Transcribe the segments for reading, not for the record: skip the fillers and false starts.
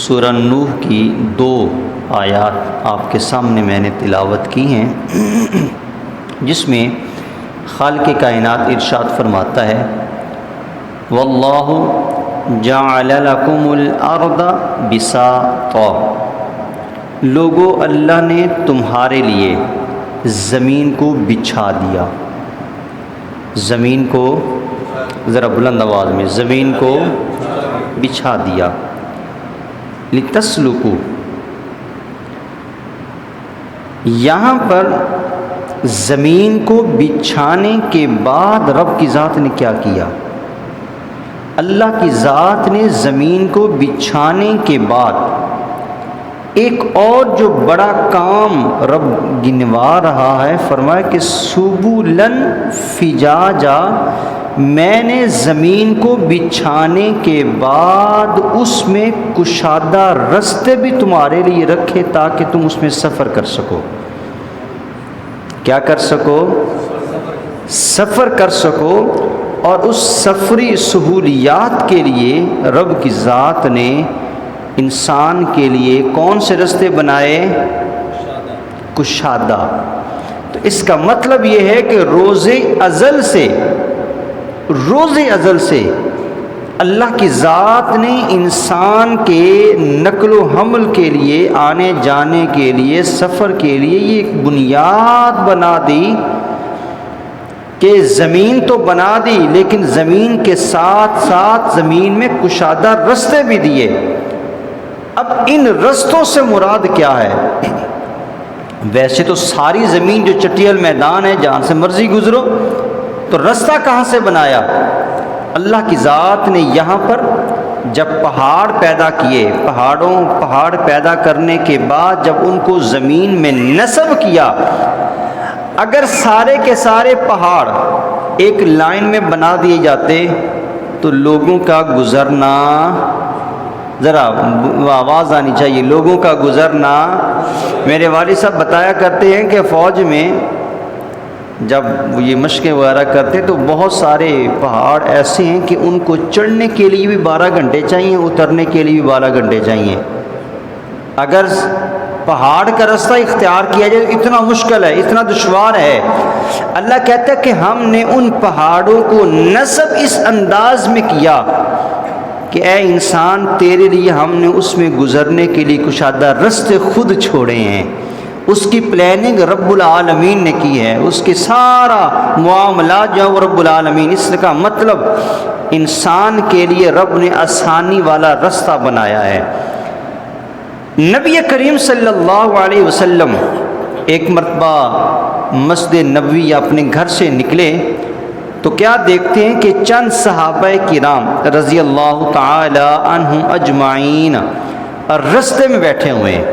سورہ نوح کی 2 آیات آپ کے سامنے میں نے تلاوت کی ہیں، جس میں خالق کائنات ارشاد فرماتا ہے واللہ جعل لکم الارض بساطا، لوگو اللہ نے تمہارے لیے زمین کو بچھا دیا، زمین کو ذرا بلند آواز میں، زمین کو بچھا دیا، لتسلکو، یہاں پر زمین کو بچھانے کے بعد رب کی ذات نے کیا کیا؟ اللہ کی ذات نے زمین کو بچھانے کے بعد ایک اور جو بڑا کام رب گنوا رہا ہے، فرمایا کہ سبلن فجاجا، میں نے زمین کو بچھانے کے بعد اس میں کشادہ رستے بھی تمہارے لیے رکھے تاکہ تم اس میں سفر کر سکو۔ کیا کر سکو؟ سفر کر سکو۔ اور اس سفری سہولیات کے لیے رب کی ذات نے انسان کے لیے کون سے رستے بنائے؟ کشادہ۔ تو اس کا مطلب یہ ہے کہ روز ازل سے اللہ کی ذات نے انسان کے نقل و حمل کے لیے، آنے جانے کے لیے، سفر کے لیے یہ ایک بنیاد بنا دی کہ زمین تو بنا دی، لیکن زمین کے ساتھ ساتھ زمین میں کشادہ رستے بھی دیے۔ اب ان رستوں سے مراد کیا ہے؟ ویسے تو ساری زمین جو چٹیل میدان ہے، جہاں سے مرضی گزرو، تو رستہ کہاں سے بنایا؟ اللہ کی ذات نے یہاں پر جب پہاڑ پیدا کیے، پہاڑ پیدا کرنے کے بعد جب ان کو زمین میں نصب کیا، اگر سارے کے سارے پہاڑ ایک لائن میں بنا دیے جاتے تو لوگوں کا گزرنا، ذرا آواز آنی چاہیے، لوگوں کا گزرنا، میرے والد صاحب بتایا کرتے ہیں کہ فوج میں جب یہ مشقیں وغیرہ کرتے تو بہت سارے پہاڑ ایسے ہیں کہ ان کو چڑھنے کے لیے بھی 12 گھنٹے چاہیے، اترنے کے لیے بھی 12 گھنٹے چاہیے۔ اگر پہاڑ کا رستہ اختیار کیا جائے اتنا مشکل ہے، اتنا دشوار ہے۔ اللہ کہتا ہے کہ ہم نے ان پہاڑوں کو نصب اس انداز میں کیا کہ اے انسان، تیرے لیے ہم نے اس میں گزرنے کے لیے کشادہ رستے خود چھوڑے ہیں۔ اس کی پلاننگ رب العالمین نے کی ہے، اس کے سارا معاملات جو رب العالمین، اس کا مطلب انسان کے لیے رب نے آسانی والا رستہ بنایا ہے۔ نبی کریم صلی اللہ علیہ وسلم ایک مرتبہ مسجد نبوی اپنے گھر سے نکلے تو کیا دیکھتے ہیں کہ چند صحابہ کرام رضی اللہ تعالی عنہم اجمعین رستے میں بیٹھے ہوئے ہیں۔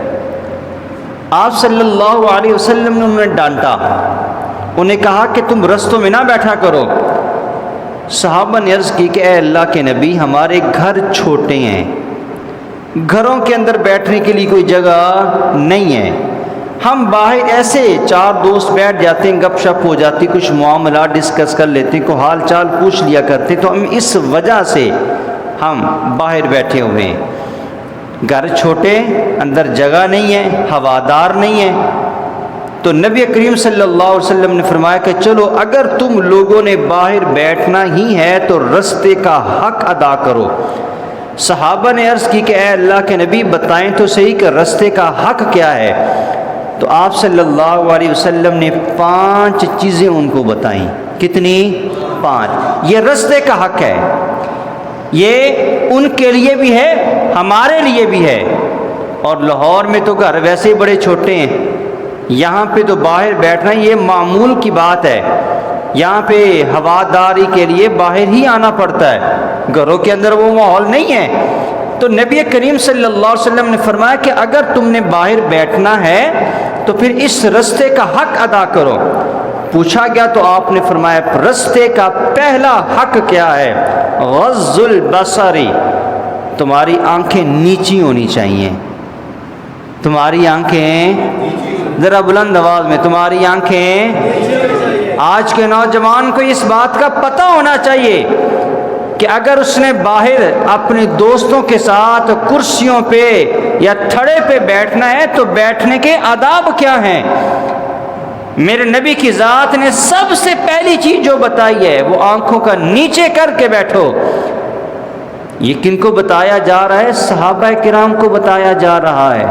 آپ صلی اللہ علیہ وسلم نے انہیں ڈانٹا، انہیں کہا کہ تم رستوں میں نہ بیٹھا کرو۔ صحابہ نے عرض کی کہ اے اللہ کے نبی، ہمارے گھر چھوٹے ہیں، گھروں کے اندر بیٹھنے کے لیے کوئی جگہ نہیں ہے، ہم باہر ایسے 4 دوست بیٹھ جاتے ہیں، گپ شپ ہو جاتی، کچھ معاملات ڈسکس کر لیتے ہیں، کو حال چال پوچھ لیا کرتے، تو ہم اس وجہ سے ہم باہر بیٹھے ہوئے ہیں۔ گھر چھوٹے، اندر جگہ نہیں ہے، ہوادار نہیں ہے۔ تو نبی کریم صلی اللہ علیہ وسلم نے فرمایا کہ چلو اگر تم لوگوں نے باہر بیٹھنا ہی ہے تو رستے کا حق ادا کرو۔ صحابہ نے عرض کی کہ اے اللہ کے نبی بتائیں تو صحیح کہ رستے کا حق کیا ہے؟ تو آپ صلی اللہ علیہ وسلم نے 5 چیزیں ان کو بتائیں۔ کتنی؟ 5۔ یہ رستے کا حق ہے، یہ ان کے لیے بھی ہے، ہمارے لیے بھی ہے۔ اور لاہور میں تو گھر ویسے ہی بڑے چھوٹے ہیں، یہاں پہ تو باہر بیٹھنا یہ معمول کی بات ہے، یہاں پہ ہواداری کے لیے باہر ہی آنا پڑتا ہے، گھروں کے اندر وہ ماحول نہیں ہے۔ تو نبی کریم صلی اللہ علیہ وسلم نے فرمایا کہ اگر تم نے باہر بیٹھنا ہے تو پھر اس رستے کا حق ادا کرو۔ پوچھا گیا تو آپ نے فرمایا رستے کا پہلا حق کیا ہے؟ غض البصر، تمہاری آنکھیں نیچی ہونی چاہیے۔ تمہاری آنکھیں، ذرا بلند آواز میں، تمہاری آنکھیں۔ آج کے نوجوان کو اس بات کا پتہ ہونا چاہیے کہ اگر اس نے باہر اپنے دوستوں کے ساتھ کرسیوں پہ یا تھڑے پہ بیٹھنا ہے تو بیٹھنے کے آداب کیا ہیں؟ میرے نبی کی ذات نے سب سے پہلی چیز جو بتائی ہے وہ آنکھوں کا نیچے کر کے بیٹھو۔ یہ کن کو بتایا جا رہا ہے؟ صحابہ کرام کو بتایا جا رہا ہے،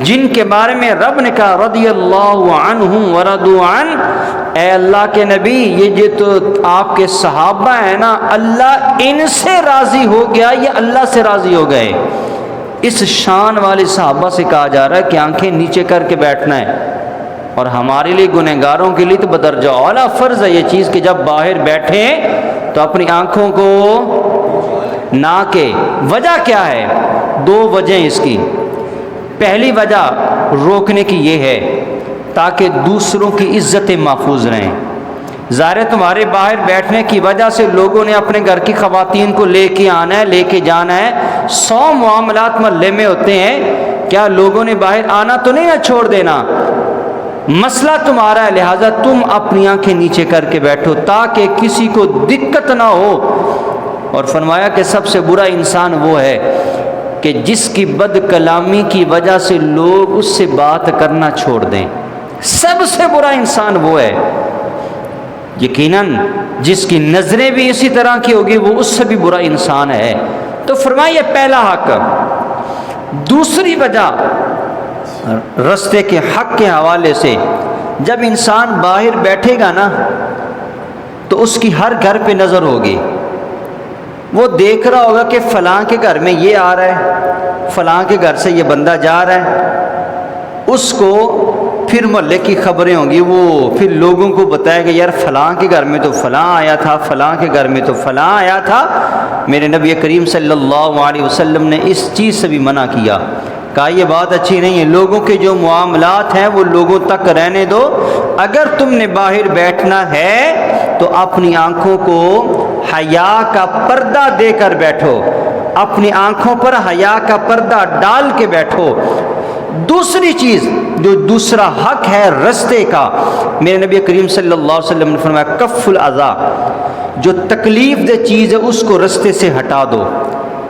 جن کے بارے میں رب نے کہا رضی اللہ عنہم ورضوا عنہ، اے اللہ کے نبی یہ تو آپ کے صحابہ ہیں نا، اللہ ان سے راضی ہو گیا، یہ اللہ سے راضی ہو گئے۔ اس شان والے صحابہ سے کہا جا رہا ہے کہ آنکھیں نیچے کر کے بیٹھنا ہے، اور ہمارے لیے گنہگاروں کے لیے تو بدرجہ اعلیٰ فرض ہے یہ چیز کہ جب باہر بیٹھیں تو اپنی آنکھوں کو نہ کے۔ وجہ کیا ہے؟ دو وجہ اس کی۔ پہلی وجہ روکنے کی یہ ہے تاکہ دوسروں کی عزتیں محفوظ رہیں۔ ظاہر ہے تمہارے باہر بیٹھنے کی وجہ سے لوگوں نے اپنے گھر کی خواتین کو لے کے آنا ہے، لے کے جانا ہے، 100 معاملات محلے میں ہوتے ہیں، کیا لوگوں نے باہر آنا تو نہیں نہ چھوڑ دینا؟ مسئلہ تمہارا ہے، لہٰذا تم اپنی آنکھیں نیچے کر کے بیٹھو تاکہ کسی کو دقت نہ ہو۔ اور فرمایا کہ سب سے برا انسان وہ ہے کہ جس کی بد کلامی کی وجہ سے لوگ اس سے بات کرنا چھوڑ دیں۔ سب سے برا انسان وہ ہے، یقیناً جس کی نظریں بھی اسی طرح کی ہوگی وہ اس سے بھی برا انسان ہے۔ تو فرمایا یہ پہلا حق۔ دوسری وجہ رستے کے حق کے حوالے سے، جب انسان باہر بیٹھے گا نا تو اس کی ہر گھر پہ نظر ہوگی، وہ دیکھ رہا ہوگا کہ فلاں کے گھر میں یہ آ رہا ہے، فلاں کے گھر سے یہ بندہ جا رہا ہے، اس کو پھر محلے کی خبریں ہوں گی، وہ پھر لوگوں کو بتائے گا یار فلاں کے گھر میں تو فلاں آیا تھا، فلاں کے گھر میں تو فلاں آیا تھا۔ میرے نبی کریم صلی اللہ علیہ وسلم نے اس چیز سے بھی منع کیا، کہا یہ بات اچھی نہیں ہے، لوگوں کے جو معاملات ہیں وہ لوگوں تک رہنے دو، اگر تم نے باہر بیٹھنا ہے تو اپنی آنکھوں کو حیا کا پردہ دے کر بیٹھو، اپنی آنکھوں پر حیا کا پردہ ڈال کے بیٹھو۔ دوسری چیز جو دوسرا حق ہے رستے کا، میرے نبی کریم صلی اللہ علیہ وسلم نے فرمایا کف الاذی، جو تکلیف دہ چیز ہے اس کو رستے سے ہٹا دو۔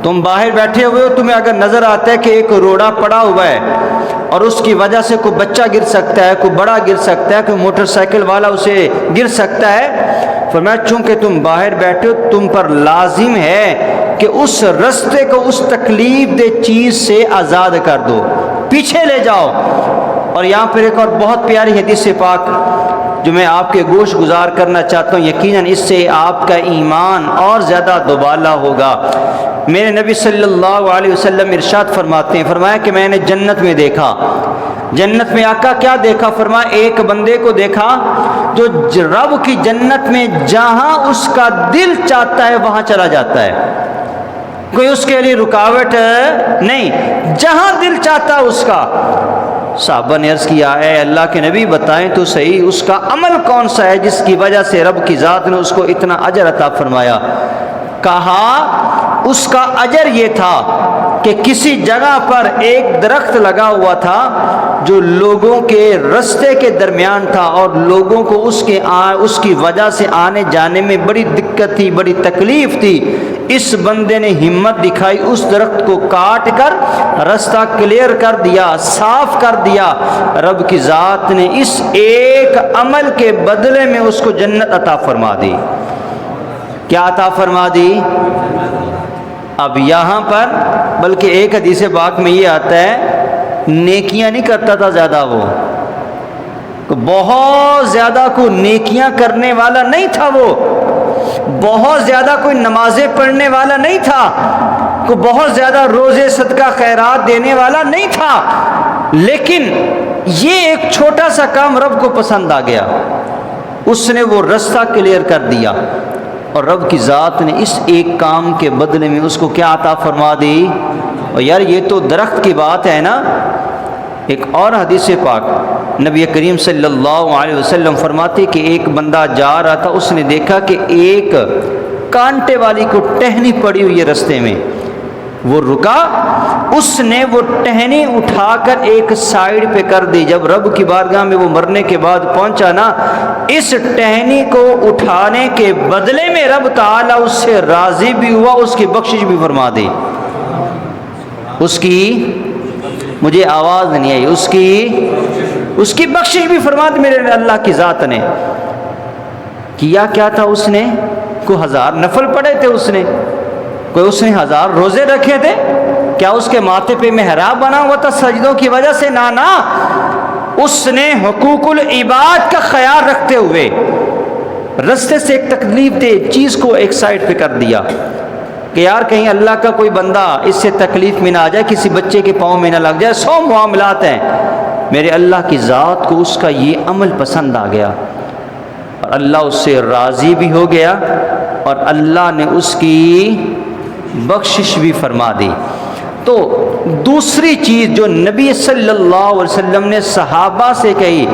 تم باہر بیٹھے ہوئے ہو، تمہیں اگر نظر آتا ہے کہ ایک روڑا پڑا ہوا ہے اور اس کی وجہ سے کوئی بچہ گر سکتا ہے، کوئی بڑا گر سکتا ہے، کوئی موٹر سائیکل والا اسے گر سکتا ہے، فرمایا چونکہ تم باہر بیٹھے ہو تم پر لازم ہے کہ اس رستے کو اس تکلیف دہ چیز سے آزاد کر دو، پیچھے لے جاؤ۔ اور یہاں پر ایک اور بہت پیاری حدیث پاک جو میں آپ کے گوش گزار کرنا چاہتا ہوں، یقیناً اس سے آپ کا ایمان اور زیادہ دوبالا ہوگا۔ میرے نبی صلی اللہ علیہ وسلم ارشاد فرماتے ہیں، فرمایا کہ میں نے جنت میں دیکھا، جنت میں آقا کیا دیکھا؟ فرمایا ایک بندے کو دیکھا جو رب کی جنت میں جہاں اس کا دل چاہتا ہے وہاں چلا جاتا ہے، کوئی اس کے لیے رکاوٹ نہیں، جہاں دل چاہتا ہے اس کا۔ صحابہ نے عرض کیا اے اللہ کے نبی بتائیں تو صحیح اس کا عمل کون سا ہے جس کی وجہ سے رب کی ذات نے اس کو اتنا اجر عطا فرمایا؟ کہا اس کا اجر یہ تھا کہ کسی جگہ پر ایک درخت لگا ہوا تھا جو لوگوں کے رستے کے درمیان تھا اور لوگوں کو اس کی وجہ سے آنے جانے میں بڑی دقت تھی، بڑی تکلیف تھی۔ اس بندے نے ہمت دکھائی، اس درخت کو کاٹ کر راستہ کلیئر کر دیا، صاف کر دیا۔ رب کی ذات نے اس ایک عمل کے بدلے میں اس کو جنت عطا فرما دی۔ کیا عطا فرما دی؟ اب یہاں پر بلکہ ایک حدیث پاک میں یہ آتا ہے نیکیاں نہیں کرتا تھا زیادہ، وہ بہت زیادہ کوئی نیکیاں کرنے والا نہیں تھا، وہ بہت زیادہ کوئی نمازیں پڑھنے والا نہیں تھا، کوئی بہت زیادہ روزے صدقہ خیرات دینے والا نہیں تھا، لیکن یہ ایک چھوٹا سا کام رب کو پسند آ گیا، اس نے وہ راستہ کلیئر کر دیا، اور رب کی ذات نے اس ایک کام کے بدلے میں اس کو کیا عطا فرما دی؟ اور یار یہ تو درخت کی بات ہے نا۔ ایک اور حدیث پاک نبی کریم صلی اللہ علیہ وسلم فرماتے کہ ایک بندہ جا رہا تھا، اس نے دیکھا کہ ایک کانٹے والی کو ٹہنی پڑی ہوئی ہے رستے میں، وہ رکا، اس نے وہ ٹہنی اٹھا کر ایک سائیڈ پہ کر دی. جب رب کی بارگاہ میں وہ مرنے کے بعد پہنچا نا، اس ٹہنی کو اٹھانے کے بدلے میں رب تعالیٰ اس سے راضی بھی ہوا، اس کی بخشش بھی فرما دی. اس کی، مجھے آواز نہیں آئی، اس کی بخشش بھی فرما دی میرے اللہ کی ذات نے. کیا کیا تھا اس نے؟ کوئی 1000 نفل پڑے تھے اس نے، کوئی اس نے 1000 روزے رکھے تھے؟ کیا اس کے ماتھے پہ محراب بنا ہوا تھا سجدوں کی وجہ سے؟ نہ، اس نے حقوق العباد کا خیال رکھتے ہوئے رستے سے ایک تکلیف دہ چیز کو ایک سائڈ پہ کر دیا کہ یار کہیں اللہ کا کوئی بندہ اس سے تکلیف میں نہ آ جائے، کسی بچے کے پاؤں میں نہ لگ جائے. 100 معاملات ہیں. میرے اللہ کی ذات کو اس کا یہ عمل پسند آ گیا اور اللہ اس سے راضی بھی ہو گیا اور اللہ نے اس کی بخشش بھی فرما دی. تو دوسری چیز جو نبی صلی اللہ علیہ وسلم نے صحابہ سے کہی،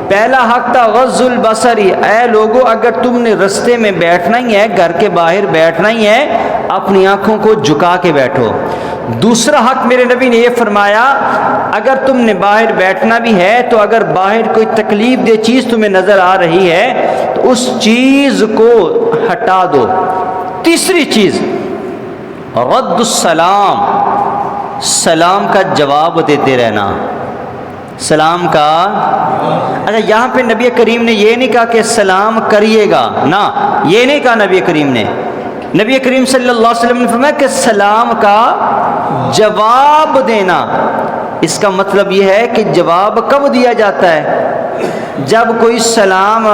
پہلا حق تھا غض البصری، اے لوگو اگر تم نے رستے میں بیٹھنا ہی ہے، گھر کے باہر بیٹھنا ہی ہے، اپنی آنکھوں کو جھکا کے بیٹھو. دوسرا حق میرے نبی نے یہ فرمایا، اگر تم نے باہر بیٹھنا بھی ہے تو اگر باہر کوئی تکلیف دہ چیز تمہیں نظر آ رہی ہے تو اس چیز کو ہٹا دو. تیسری چیز رد السلام، سلام کا جواب دیتے رہنا. سلام کا، اچھا یہاں پہ نبی کریم نے یہ نہیں کہا کہ سلام کریے گا، نہ یہ نہیں کہا نبی کریم نے. نبی کریم صلی اللہ علیہ وسلم نے فرمایا کہ سلام کا جواب دینا. اس کا مطلب یہ ہے کہ جواب کب دیا جاتا ہے؟ جب کوئی سلام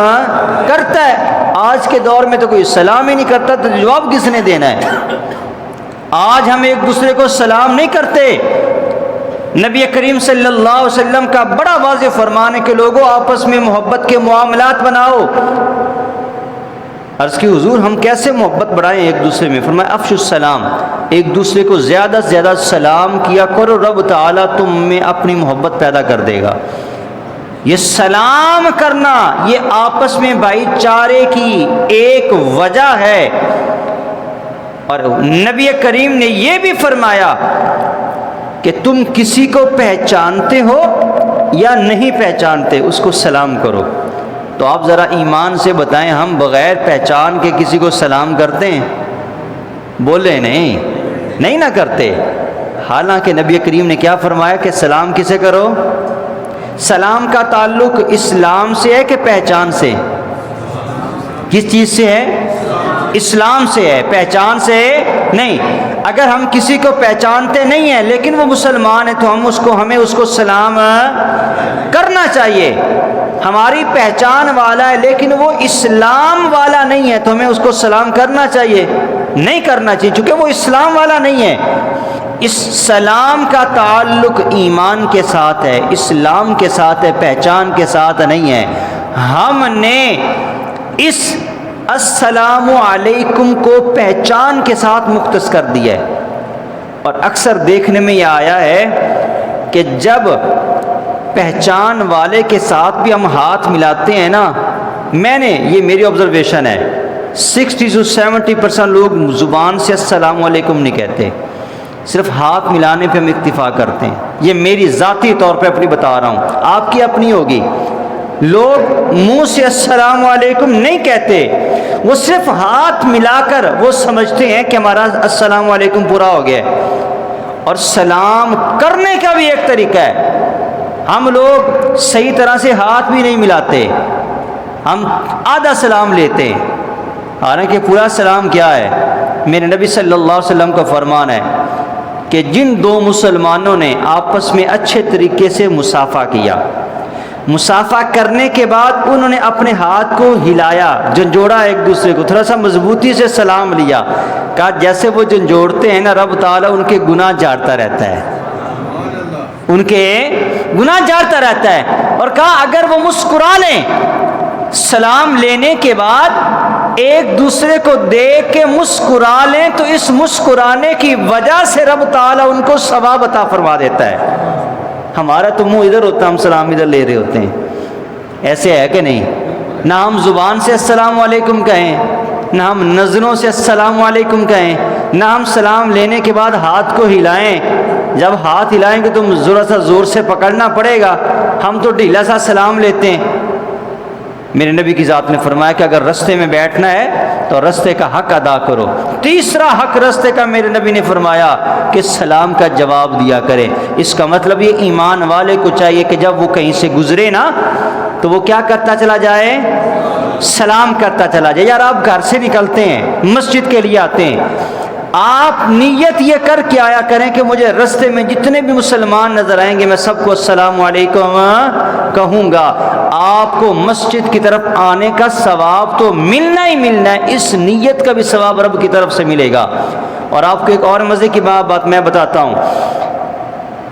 کرتا ہے. آج کے دور میں تو کوئی سلام ہی نہیں کرتا تو جواب کس نے دینا ہے؟ آج ہم ایک دوسرے کو سلام نہیں کرتے. نبی کریم صلی اللہ علیہ وسلم کا بڑا واضح فرمان ہے کہ لوگوں آپس میں محبت کے معاملات بناؤ. عرض کی حضور ہم کیسے محبت بڑھائیں ایک دوسرے میں؟ فرمایا افشوا السلام، ایک دوسرے کو زیادہ سے زیادہ سلام کیا کرو، رب تعالیٰ تم میں اپنی محبت پیدا کر دے گا. یہ سلام کرنا یہ آپس میں بھائی چارے کی ایک وجہ ہے. اور نبی کریم نے یہ بھی فرمایا کہ تم کسی کو پہچانتے ہو یا نہیں پہچانتے اس کو سلام کرو. تو آپ ذرا ایمان سے بتائیں، ہم بغیر پہچان کے کسی کو سلام کرتے ہیں؟ بولے نہیں نہ کرتے. حالانکہ نبی کریم نے کیا فرمایا کہ سلام کسے کرو؟ سلام کا تعلق اسلام سے ہے کہ پہچان سے؟ کس چیز سے ہے؟ اسلام سے ہے، پہچان سے نہیں. اگر ہم کسی کو پہچانتے نہیں ہیں لیکن وہ مسلمان ہے تو ہمیں اس کو سلام کرنا چاہیے. ہماری پہچان والا ہے لیکن وہ اسلام والا نہیں ہے تو ہمیں اس کو سلام کرنا چاہیے؟ نہیں کرنا چاہیے، چونکہ وہ اسلام والا نہیں ہے. اس سلام کا تعلق ایمان کے ساتھ ہے، اسلام کے ساتھ ہے، پہچان کے ساتھ نہیں ہے. ہم نے اس السلام علیکم کو پہچان کے ساتھ مختص کر دیا ہے. اور اکثر دیکھنے میں یہ آیا ہے کہ جب پہچان والے کے ساتھ بھی ہم ہاتھ ملاتے ہیں نا، یہ میری آبزرویشن ہے، 60 سے 70% لوگ زبان سے السلام علیکم نہیں کہتے، صرف ہاتھ ملانے پہ ہم اکتفا کرتے ہیں. یہ میری ذاتی طور پہ اپنی بتا رہا ہوں، آپ کی اپنی ہوگی. لوگ منہ سے السلام علیکم نہیں کہتے، وہ صرف ہاتھ ملا کر وہ سمجھتے ہیں کہ ہمارا السلام علیکم پورا ہو گیا ہے. اور سلام کرنے کا بھی ایک طریقہ ہے. ہم لوگ صحیح طرح سے ہاتھ بھی نہیں ملاتے، ہم آدھا سلام لیتے ہیں، حالانکہ پورا سلام کیا ہے؟ میرے نبی صلی اللہ علیہ وسلم کا فرمان ہے کہ جن دو مسلمانوں نے آپس میں اچھے طریقے سے مصافحہ کیا، مصافحہ کرنے کے بعد انہوں نے اپنے ہاتھ کو ہلایا، جھنجھوڑا ایک دوسرے کو، تھوڑا سا مضبوطی سے سلام لیا، کہا جیسے وہ جھنجھوڑتے ہیں نا رب تعالیٰ ان کے گناہ جھاڑتا رہتا ہے، ان کے گناہ جھاڑتا رہتا ہے. اور کہا اگر وہ مسکرا لیں سلام لینے کے بعد، ایک دوسرے کو دیکھ کے مسکرا لیں تو اس مسکرانے کی وجہ سے رب تعالیٰ ان کو ثواب عطا فرما دیتا ہے. ہمارا تو منہ ادھر ہوتا ہے، ہم سلام ادھر لے رہے ہوتے ہیں. ایسے ہے کہ نہیں؟ نہ ہم زبان سے السلام علیکم کہیں، نہ ہم نظروں سے السلام علیکم کہیں، نہ ہم سلام لینے کے بعد ہاتھ کو ہلائیں، جب ہاتھ ہلائیں گے تو ذرا سا زور سے پکڑنا پڑے گا، ہم تو ڈھیلا سا سلام لیتے ہیں۔ میرے نبی کی ذات نے فرمایا کہ اگر رستے میں بیٹھنا ہے تو رستے کا حق ادا کرو۔ تیسرا حق رستے کا میرے نبی نے فرمایا کہ سلام کا جواب دیا کرے۔ اس کا مطلب یہ ایمان والے کو چاہیے کہ جب وہ کہیں سے گزرے نا تو وہ کیا کرتا چلا جائے؟ سلام کرتا چلا جائے۔ یار آپ گھر سے نکلتے ہیں، مسجد کے لیے آتے ہیں، آپ نیت یہ کر کے آیا کریں کہ مجھے رستے میں جتنے بھی مسلمان نظر آئیں گے میں سب کو السلام علیکم کہوں گا۔ آپ کو مسجد کی طرف آنے کا ثواب تو ملنا ہی ملنا ہے، اس نیت کا بھی ثواب رب کی طرف سے ملے گا۔ اور آپ کو ایک اور مزے کی بات میں بتاتا ہوں،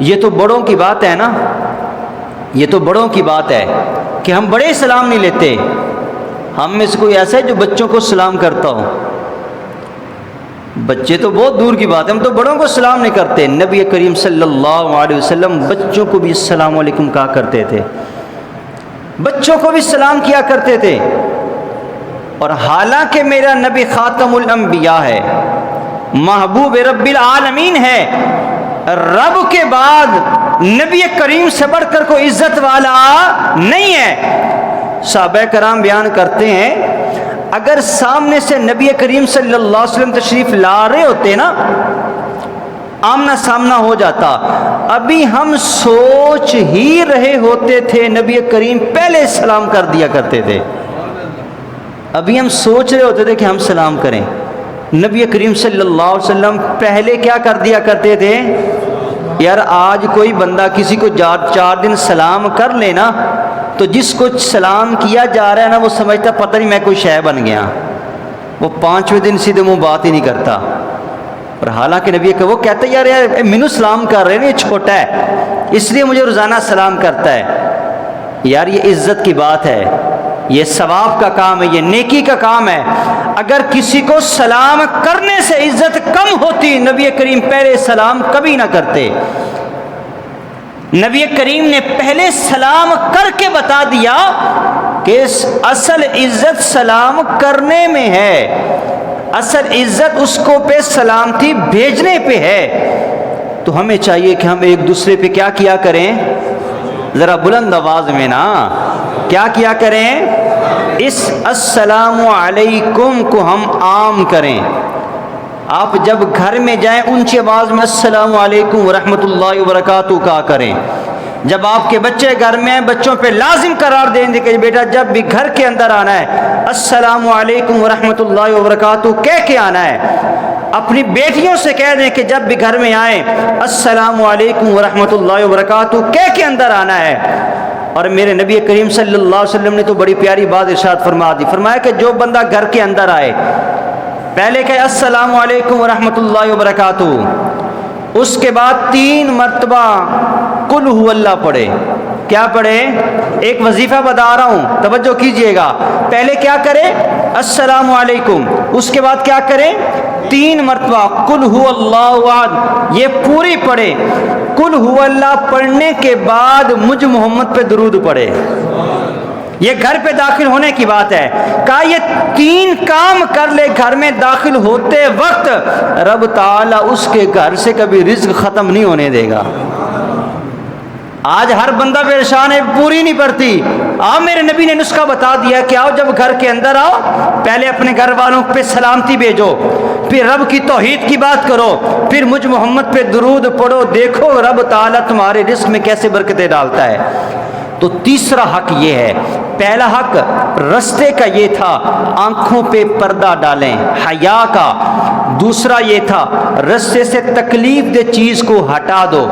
یہ تو بڑوں کی بات ہے نا، یہ تو بڑوں کی بات ہے کہ ہم بڑے سلام نہیں لیتے۔ ہم میں سے کوئی ایسا ہے جو بچوں کو سلام کرتا ہو؟ بچے تو بہت دور کی بات ہے، ہم تو بڑوں کو سلام نہیں کرتے۔ نبی کریم صلی اللہ علیہ وسلم بچوں کو بھی السلام علیکم کہا کرتے تھے، بچوں کو بھی سلام کیا کرتے تھے۔ اور حالانکہ میرا نبی خاتم الانبیاء ہے، محبوب رب العالمین ہے، رب کے بعد نبی کریم سے بڑھ کر کوئی عزت والا نہیں ہے۔ صحابہ کرام بیان کرتے ہیں اگر سامنے سے نبی کریم صلی اللہ علیہ وسلم تشریف لا رہے ہوتے نا، آمنا سامنا ہو جاتا، ابھی ہم سوچ ہی رہے ہوتے تھے نبی کریم پہلے سلام کر دیا کرتے تھے۔ ابھی ہم سوچ رہے ہوتے تھے کہ ہم سلام کریں، نبی کریم صلی اللہ علیہ وسلم پہلے کیا کر دیا کرتے تھے؟ یار آج کوئی بندہ کسی کو 4 دن سلام کر لینا تو جس کو سلام کیا جا رہا ہے نا وہ سمجھتا پتہ نہیں میں کوئی شے بن گیا، وہ 5ویں دن سیدھے منہ بات ہی نہیں کرتا۔ اور حالانکہ نبی کہ وہ کہتا ہے یار مینو سلام کر رہے ہیں، یہ چھوٹا ہے اس لیے مجھے روزانہ سلام کرتا ہے۔ یار یہ عزت کی بات ہے، یہ ثواب کا کام ہے، یہ نیکی کا کام ہے۔ اگر کسی کو سلام کرنے سے عزت کم ہوتی نبی کریم پہلے سلام کبھی نہ کرتے۔ نبی کریم نے پہلے سلام کر کے بتا دیا کہ اصل عزت سلام کرنے میں ہے، اصل عزت اس کو پہ سلامتی بھیجنے پہ ہے۔ تو ہمیں چاہیے کہ ہم ایک دوسرے پہ کیا کیا کریں؟ ذرا بلند آواز میں نا کیا کیا کریں؟ اس السلام علیکم کو ہم عام کریں۔ آپ جب گھر میں جائیں اونچی آواز میں السلام علیکم ورحمۃ اللہ وبرکاتہ کہا کریں۔ جب آپ کے بچے گھر میں ہیں بچوں پہ لازم قرار دیں گے کہ بیٹا جب بھی گھر کے اندر آنا ہے السلام علیکم ورحمۃ اللہ وبرکاتہ کہہ کے آنا ہے۔ اپنی بیٹیوں سے کہہ دیں کہ جب بھی گھر میں آئیں السلام علیکم ورحمۃ اللہ وبرکاتہ کہہ کے اندر آنا ہے۔ اور میرے نبی کریم صلی اللہ علیہ وسلم نے تو بڑی پیاری بات ارشاد فرما دی، فرمایا کہ جو بندہ گھر کے اندر آئے پہلے کہ السلام علیکم ورحمۃ اللہ وبرکاتہ، اس کے بعد 3 مرتبہ قل هو اللہ پڑھے۔ کیا پڑھے؟ ایک وظیفہ بتا رہا ہوں توجہ کیجئے گا۔ پہلے کیا کرے؟ السلام علیکم، اس کے بعد کیا کرے؟ 3 مرتبہ قل هو اللہ احد، یہ پوری پڑھے۔ قل هو اللہ پڑھنے کے بعد مجھ محمد پہ درود پڑھے۔ یہ گھر پہ داخل ہونے کی بات ہے، کہا یہ 3 کام کر لے گھر میں داخل ہوتے وقت، رب تعالیٰ اس کے گھر سے کبھی رزق ختم نہیں ہونے دے گا۔ آج ہر بندہ پریشان ہے، پوری نہیں پڑتی۔ میرے نبی نے نسخہ بتا دیا کہ آؤ جب گھر کے اندر آؤ پہلے اپنے گھر والوں پہ سلامتی بھیجو، پھر رب کی توحید کی بات کرو، پھر مجھ محمد پہ درود پڑھو، دیکھو رب تعالیٰ تمہارے رزق میں کیسے برکتیں ڈالتا ہے۔ تو تیسرا حق یہ ہے، پہلا حق رستے کا یہ تھا آنکھوں پہ پردہ ڈالیں حیا کا، دوسرا یہ تھا رستے سے تکلیف دہ چیز کو ہٹا دو،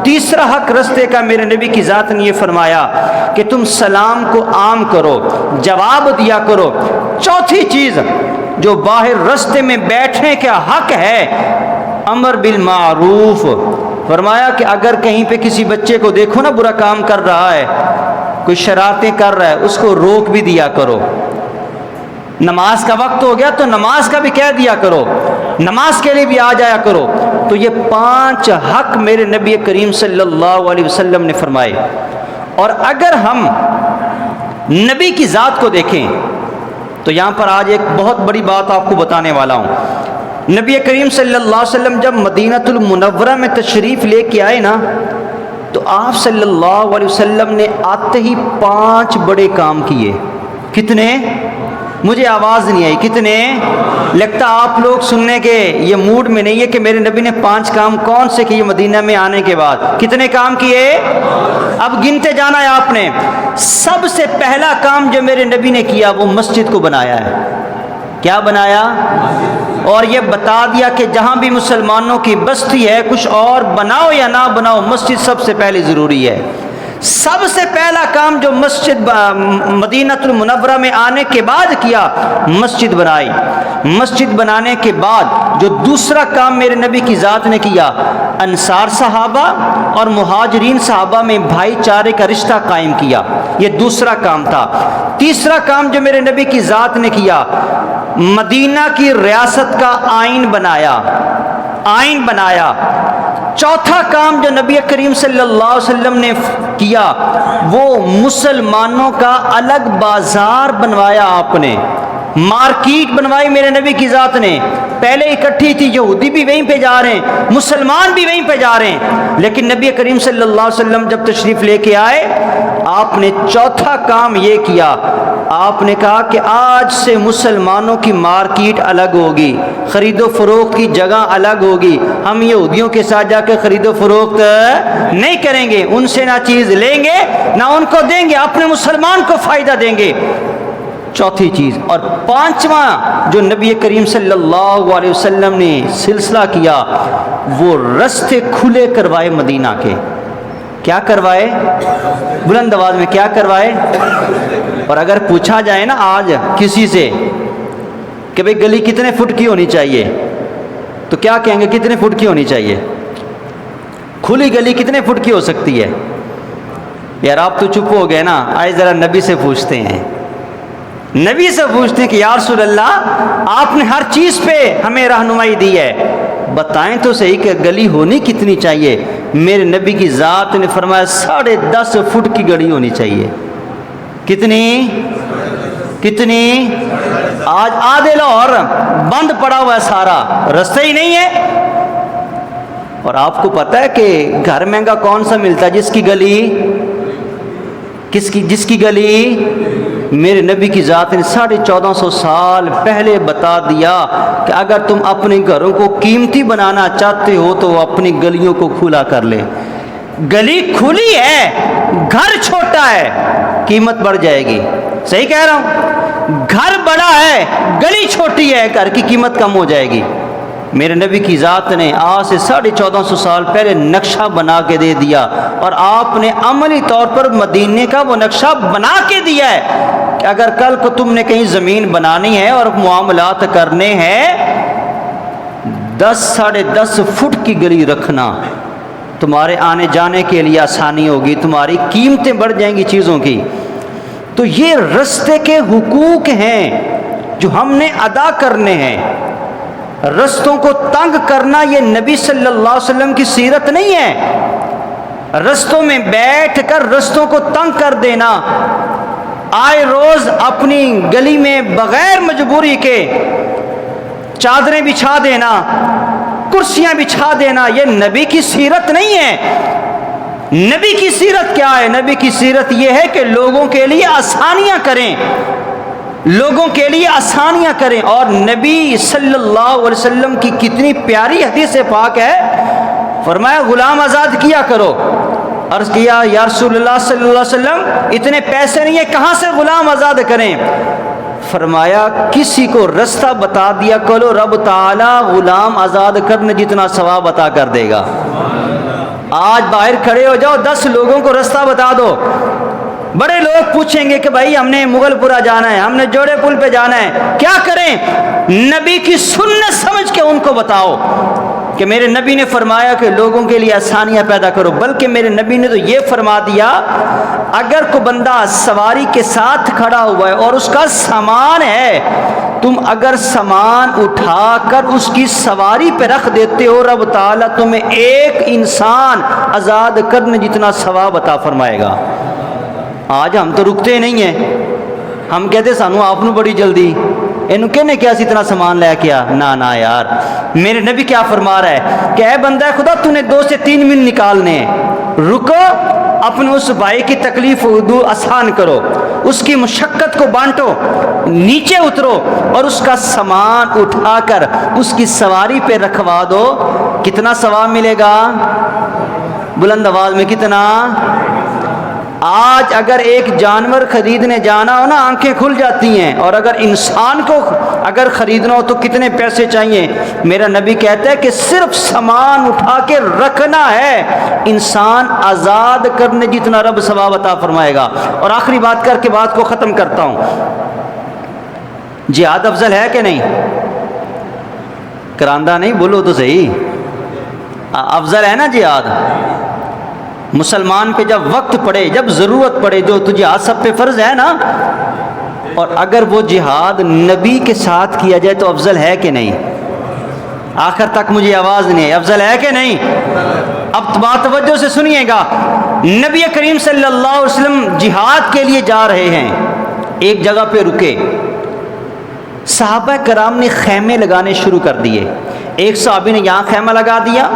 تیسرا حق رستے کا میرے نبی کی ذات نے یہ فرمایا کہ تم سلام کو عام کرو، جواب دیا کرو، چوتھی چیز جو باہر رستے میں بیٹھنے کا حق ہے امر بالمعروف، فرمایا کہ اگر کہیں پہ کسی بچے کو دیکھو نا برا کام کر رہا ہے، کوئی شرارتیں کر رہا ہے، اس کو روک بھی دیا کرو۔ نماز کا وقت ہو گیا تو نماز کا بھی کہہ دیا کرو، نماز کے لیے بھی آ جایا کرو۔ تو یہ 5 حق میرے نبی کریم صلی اللہ علیہ وسلم نے فرمائے۔ اور اگر ہم نبی کی ذات کو دیکھیں تو یہاں پر آج ایک بہت بڑی بات آپ کو بتانے والا ہوں۔ نبی کریم صلی اللہ علیہ وسلم جب مدینۃ المنورہ میں تشریف لے کے آئے نا، تو آپ صلی اللہ علیہ وسلم نے آتے ہی 5 بڑے کام کیے۔ کتنے؟ مجھے آواز نہیں آئی، کتنے؟ لگتا آپ لوگ سننے کے یہ موڈ میں نہیں ہے کہ میرے نبی نے 5 کام کون سے کیے مدینہ میں آنے کے بعد؟ کتنے کام کیے؟ اب گنتے جانا ہے آپ نے۔ سب سے پہلا کام جو میرے نبی نے کیا وہ مسجد کو بنایا ہے۔ کیا بنایا؟ اور یہ بتا دیا کہ جہاں بھی مسلمانوں کی بستی ہے، کچھ اور بناؤ یا نہ بناؤ، مسجد سب سے پہلے ضروری ہے۔ سب سے پہلا کام جو مدینہ المنورہ میں آنے کے بعد کیا، مسجد بنائی۔ مسجد بنانے کے بعد جو دوسرا کام میرے نبی کی ذات نے کیا، انصار صحابہ اور مہاجرین صحابہ میں بھائی چارے کا رشتہ قائم کیا، یہ دوسرا کام تھا۔ تیسرا کام جو میرے نبی کی ذات نے کیا، مدینہ کی ریاست کا آئین بنایا۔ چوتھا کام جو نبی کریم صلی اللہ علیہ وسلم نے کیا، وہ مسلمانوں کا الگ بازار بنوایا۔ آپ نے مارکیٹ بنوائی میرے نبی کی ذات نے۔ پہلے اکٹھی تھی، یہودی بھی وہیں پہ جا رہے ہیں، مسلمان بھی وہیں پہ جا رہے ہیں، لیکن نبی کریم صلی اللہ علیہ وسلم جب تشریف لے کے آئے، آپ نے چوتھا کام یہ کیا، آپ نے کہا کہ آج سے مسلمانوں کی مارکیٹ الگ ہوگی، خرید و فروخت کی جگہ الگ ہوگی، ہم یہودیوں کے ساتھ جا کے خرید و فروخت نہیں کریں گے، ان سے نہ چیز لیں گے نہ ان کو دیں گے، اپنے مسلمان کو فائدہ دیں گے۔ چوتھی چیز۔ اور پانچواں جو نبی کریم صلی اللہ علیہ وسلم نے سلسلہ کیا، وہ رستے کھلے کروائے مدینہ کے۔ کیا کروائے؟ بلند آواز میں کیا کروائے؟ اور اگر پوچھا جائے نا آج کسی سے کہ بھئی گلی کتنے فٹ کی ہونی چاہیے، تو کیا کہیں گے؟ کتنے فٹ کی ہونی چاہیے؟ کھلی گلی کتنے فٹ کی ہو سکتی ہے؟ یار آپ تو چپ ہو گئے نا، آئے ذرا نبی سے پوچھتے ہیں۔ نبی سے پوچھتے ہیں کہ یا رسول اللہ، آپ نے ہر چیز پہ ہمیں رہنمائی دی ہے، بتائیں تو صحیح کہ گلی ہونی کتنی چاہیے؟ میرے نبی کی ذات نے فرمایا 10.5 فٹ کی گلی ہونی چاہیے۔ کتنی؟ آج آدھے لاہور بند پڑا ہوا ہے، سارا رستہ ہی نہیں ہے۔ اور آپ کو پتہ ہے کہ گھر مہنگا کون سا ملتا ہے؟ جس کی گلی میرے نبی کی ذات نے 1450 سال پہلے بتا دیا کہ اگر تم اپنے گھروں کو قیمتی بنانا چاہتے ہو تو اپنی گلیوں کو کھلا کر لے۔ گلی کھلی ہے، گھر چھوٹا ہے، قیمت بڑھ جائے گی۔ صحیح کہہ رہا ہوں؟ گھر بڑا ہے، گلی چھوٹی ہے، گھر کی قیمت کم ہو جائے گی۔ میرے نبی کی ذات نے آج سے 1450 سال پہلے نقشہ بنا کے دے دیا، اور آپ نے عملی طور پر مدینے کا وہ نقشہ بنا کے دیا ہے کہ اگر کل کو تم نے کہیں زمین بنانی ہے اور معاملات کرنے ہیں، 10.5 فٹ کی گلی رکھنا، تمہارے آنے جانے کے لیے آسانی ہوگی، تمہاری قیمتیں بڑھ جائیں گی چیزوں کی۔ تو یہ رستے کے حقوق ہیں جو ہم نے ادا کرنے ہیں۔ رستوں کو تنگ کرنا یہ نبی صلی اللہ علیہ وسلم کی سیرت نہیں ہے۔ رستوں میں بیٹھ کر رستوں کو تنگ کر دینا، آئے روز اپنی گلی میں بغیر مجبوری کے چادریں بچھا دینا، کرسیاں بچھا دینا، یہ نبی کی سیرت نہیں ہے۔ نبی کی سیرت کیا ہے؟ نبی کی سیرت یہ ہے کہ لوگوں کے لیے آسانیاں کریں، لوگوں کے لیے آسانیاں کریں۔ اور نبی صلی اللہ علیہ وسلم کی کتنی پیاری حدیث پاک ہے، فرمایا غلام آزاد کیا کرو۔ عرض کیا یا رسول اللہ صلی اللہ علیہ وسلم اتنے پیسے نہیں ہیں، کہاں سے غلام آزاد کریں؟ فرمایا کسی کو رستہ بتا دیا کرو، رب تعالی غلام آزاد کرنے جتنا ثواب عطا کر دے گا۔ آج باہر کھڑے ہو جاؤ، 10 لوگوں کو رستہ بتا دو، بڑے لوگ پوچھیں گے کہ بھائی ہم نے مغل پورہ جانا ہے، ہم نے جوڑے پل پہ جانا ہے، کیا کریں؟ نبی کی سنت سمجھ کے ان کو بتاؤ کہ میرے نبی نے فرمایا کہ لوگوں کے لیے آسانیاں پیدا کرو۔ بلکہ میرے نبی نے تو یہ فرما دیا، اگر کوئی بندہ سواری کے ساتھ کھڑا ہوا ہے اور اس کا سامان ہے، تم اگر سامان اٹھا کر اس کی سواری پہ رکھ دیتے ہو، رب تعالیٰ تمہیں ایک انسان آزاد کرنے جتنا ثواب عطا فرمائے گا۔ آج ہم تو رکتے نہیں ہیں، ہم کہتے سانو آپ نو بڑی جلدی، انہوں کہنے کیا سی اتنا سامان لے کے آ نہ یار. میرے نبی کیا فرما رہا ہے کہ اے بندہ خدا تو نے 2 سے 3 منٹ نکالنے ہیں, رکو, اپنے اس بھائی کی تکلیف آسان کرو, اس کی مشقت کو بانٹو, نیچے اترو اور اس کا سامان اٹھا کر اس کی سواری پہ رکھوا دو. کتنا ثواب ملے گا؟ بلند آواز میں کتنا؟ آج اگر ایک جانور خریدنے جانا ہو نا آنکھیں کھل جاتی ہیں, اور اگر انسان کو اگر خریدنا ہو تو کتنے پیسے چاہیے. میرا نبی کہتا ہے کہ صرف سامان اٹھا کے رکھنا ہے, انسان آزاد کرنے جتنا رب ثواب عطا فرمائے گا. اور آخری بات کر کے بات کو ختم کرتا ہوں, جہاد افضل ہے کہ نہیں؟ کراندہ نہیں, بولو تو صحیح. افضل ہے نا جہاد؟ مسلمان پہ جب وقت پڑے, جب ضرورت پڑے, جو تو جہاد سب پہ فرض ہے نا, اور اگر وہ جہاد نبی کے ساتھ کیا جائے تو افضل ہے کہ نہیں؟ آخر تک مجھے آواز نہیں ہے, افضل ہے کہ نہیں؟ اب بات توجہ سے سنیے گا. نبی کریم صلی اللہ علیہ وسلم جہاد کے لیے جا رہے ہیں, ایک جگہ پہ رکے, صحابہ کرام نے خیمے لگانے شروع کر دیے. ایک صحابی نے یہاں خیمہ لگا دیا,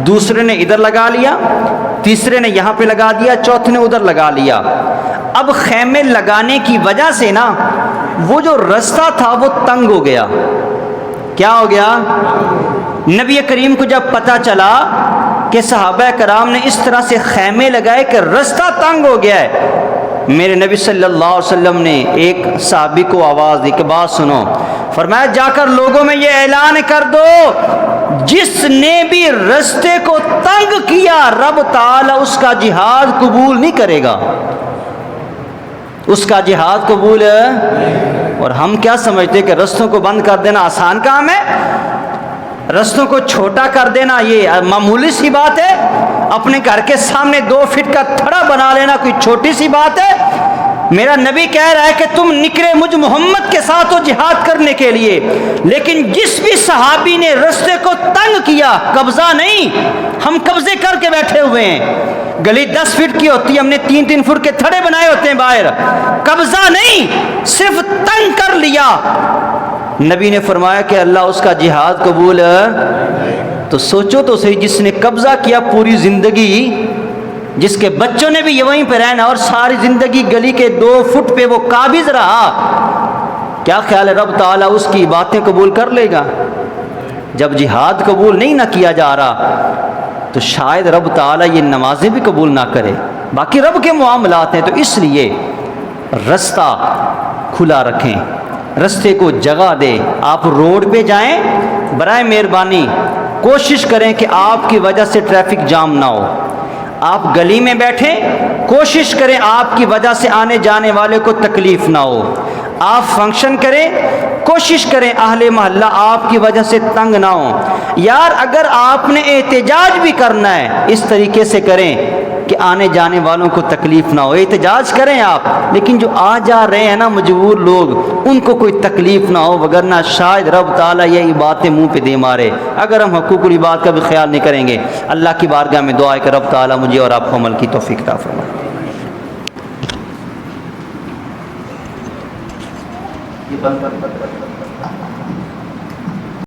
دوسرے نے ادھر لگا لیا, تیسرے نے یہاں پہ لگا دیا, چوتھے نے ادھر لگا لیا. اب خیمے لگانے کی وجہ سے نا وہ جو رستہ تھا وہ تنگ ہو گیا. کیا ہو گیا؟ نبی کریم کو جب پتہ چلا کہ صحابہ کرام نے اس طرح سے خیمے لگائے کہ رستہ تنگ ہو گیا ہے, میرے نبی صلی اللہ علیہ وسلم نے ایک صحابی کو آواز دی کہ بات سنو. فرمایا جا کر لوگوں میں یہ اعلان کر دو, جس نے بھی رستے کو تنگ کیا رب تعالی اس کا جہاد قبول نہیں کرے گا, اس کا جہاد قبول ہے. اور ہم کیا سمجھتے کہ رستوں کو بند کر دینا آسان کام ہے؟ رستوں کو چھوٹا کر دینا یہ معمولی سی بات ہے؟ اپنے گھر کے سامنے 2 فٹ کا تھڑا بنا لینا کوئی چھوٹی سی بات ہے؟ میرا نبی کہہ رہا ہے کہ تم نکلے مجھ محمد کے ساتھ ہو جہاد کرنے کے لیے, لیکن جس بھی صحابی نے رستے کو تنگ کیا, قبضہ نہیں, ہم قبضے کر کے بیٹھے ہوئے ہیں, گلی 10 فٹ کی ہوتی ہے, ہم نے 3-3 فٹ کے تھڑے بنائے ہوتے ہیں باہر, قبضہ نہیں, صرف تنگ کر لیا. نبی نے فرمایا کہ اللہ اس کا جہاد قبول ہے. تو سوچو تو صحیح, جس نے قبضہ کیا پوری زندگی, جس کے بچوں نے بھی یہ وہیں پہ رہنا اور ساری زندگی گلی کے 2 فٹ پہ وہ قابض رہا, کیا خیال ہے رب تعالیٰ اس کی باتیں قبول کر لے گا؟ جب جہاد قبول نہیں نہ کیا جا رہا تو شاید رب تعالیٰ یہ نمازیں بھی قبول نہ کرے. باقی رب کے معاملات ہیں, تو اس لیے رستہ کھلا رکھیں, رستے کو جگہ دیں. آپ روڈ پہ جائیں, برائے مہربانی کوشش کریں کہ آپ کی وجہ سے ٹریفک جام نہ ہو. آپ گلی میں بیٹھیں, کوشش کریں آپ کی وجہ سے آنے جانے والے کو تکلیف نہ ہو. آپ فنکشن کریں, کوشش کریں اہل محلہ آپ کی وجہ سے تنگ نہ ہوں. یار اگر آپ نے احتجاج بھی کرنا ہے اس طریقے سے کریں کہ آنے جانے والوں کو تکلیف نہ ہو, احتجاج کریں آپ, لیکن جو آ جا رہے ہیں نا مجبور لوگ, ان کو کوئی تکلیف نہ ہو, وگرنہ شاید رب تعالیٰ یہی باتیں منہ پہ دے مارے اگر ہم حقوق العباد کا بھی خیال نہیں کریں گے. اللہ کی بارگاہ میں دعا ہے کہ رب تعالیٰ مجھے اور آپ کو عمل کی توفیق عطا فرمائے. یہ بند